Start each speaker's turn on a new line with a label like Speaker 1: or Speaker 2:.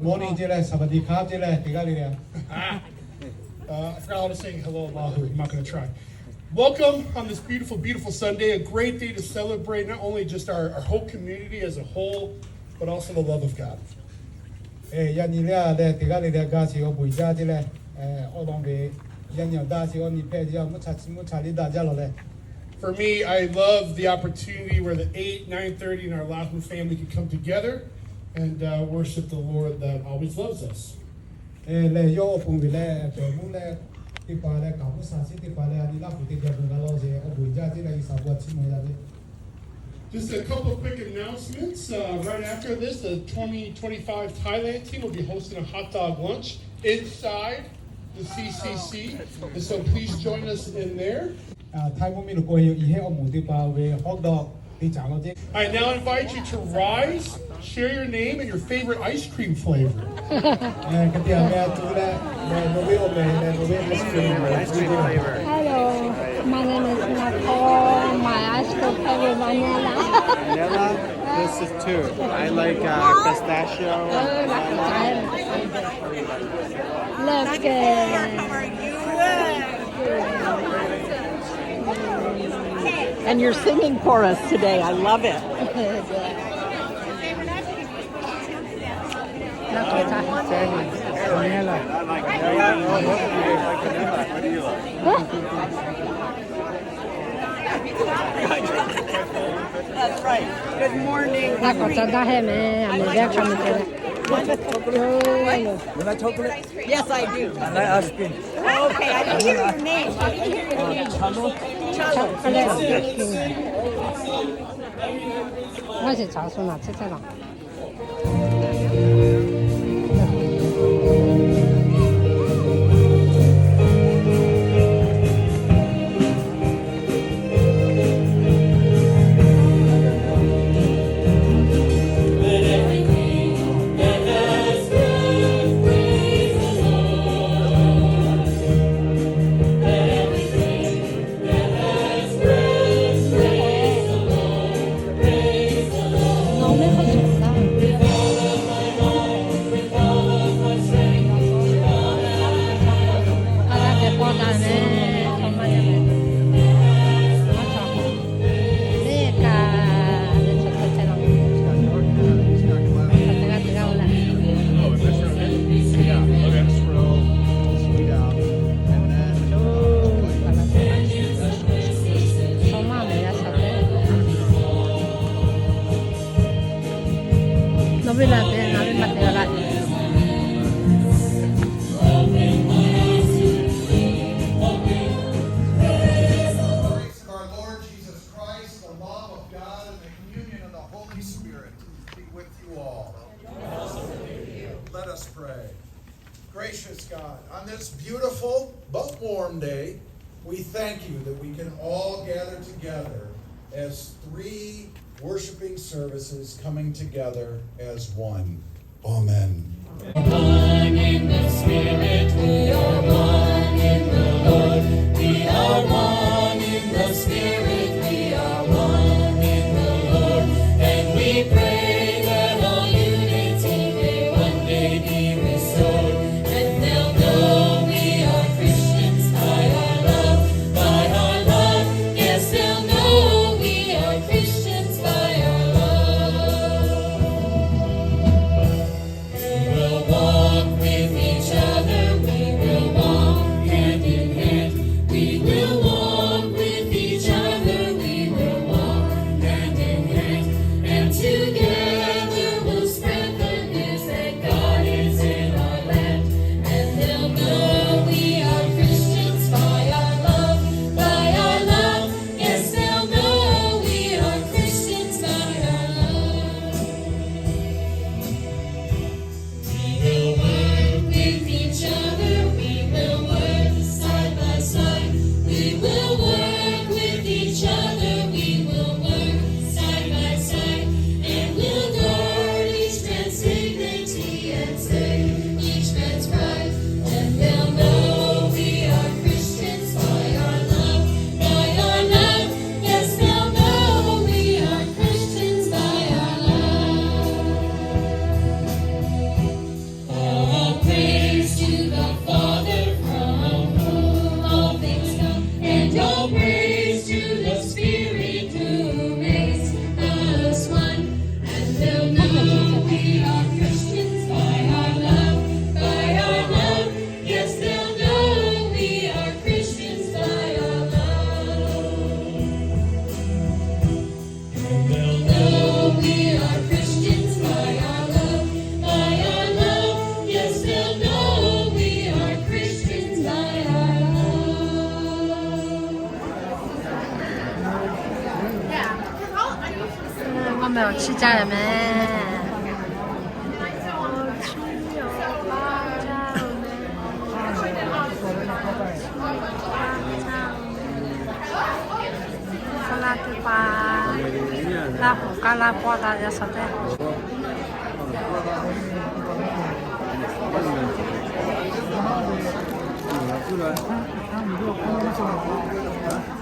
Speaker 1: Morning 之類、サバディカー之類、點解你哋
Speaker 2: I forgot how to say hello, Lahu. I'm not going to try. Welcome on this beautiful, beautiful Sunday. A great day to celebrate not only just our whole community as a whole, but also the love of God.
Speaker 1: 印尼咧咧，點解你哋家是個回家之類？我當佢印尼大是個你拍之後，冇查啲大家落嚟。
Speaker 2: For me, I love the opportunity where the 8, 9:30 and our Lahu family can come together and worship the Lord that always loves us.
Speaker 1: 嚟咗我半月咧，全部咧啲話咧，搞唔曬先啲話咧，你拉負啲嘅半個攞嘢，我回家之類十個錢冇得。
Speaker 2: Just a couple of quick announcements. Right after this, the 2025 Thailand team will be hosting a hot dog lunch inside the CCC. And so please join us in there.
Speaker 1: 泰國面度過要而家我冇啲話會學到啲賺嗰啲。
Speaker 2: I now invite you to rise, share your name and your favorite ice cream flavor.
Speaker 1: 嗰啲係咩做咧？Ice
Speaker 3: cream flavor.
Speaker 4: Hello, my name is Nicole. My ice cream flavor vanilla.
Speaker 3: Vanilla? This is two. I like pistachio.
Speaker 4: Look
Speaker 5: And you're singing for us today. I love it. That's right. Good morning. Yes, I do. Okay, I didn't hear your name. I didn't hear your name. Chalo.
Speaker 4: 我是茶树嘛，吃了。
Speaker 6: Let us pray. Gracious God, on this beautiful but warm day, we thank you that we can all gather together as three worshiping services coming together as one. Amen.
Speaker 7: One in the Spirit, we are one in the Lord. We are one in the Spirit, we are one in the Lord. And we pray that all unity may one day be restored. And they'll know we are Christians by our love, by our love. Yes, they'll know we are Christians by our love.
Speaker 4: 没有去家人们。Lahu kalah pada ya sate.
Speaker 3: Hãy subscribe cho kênh Ghiền Mì Gõ để không bỏ lỡ những video hấp dẫn.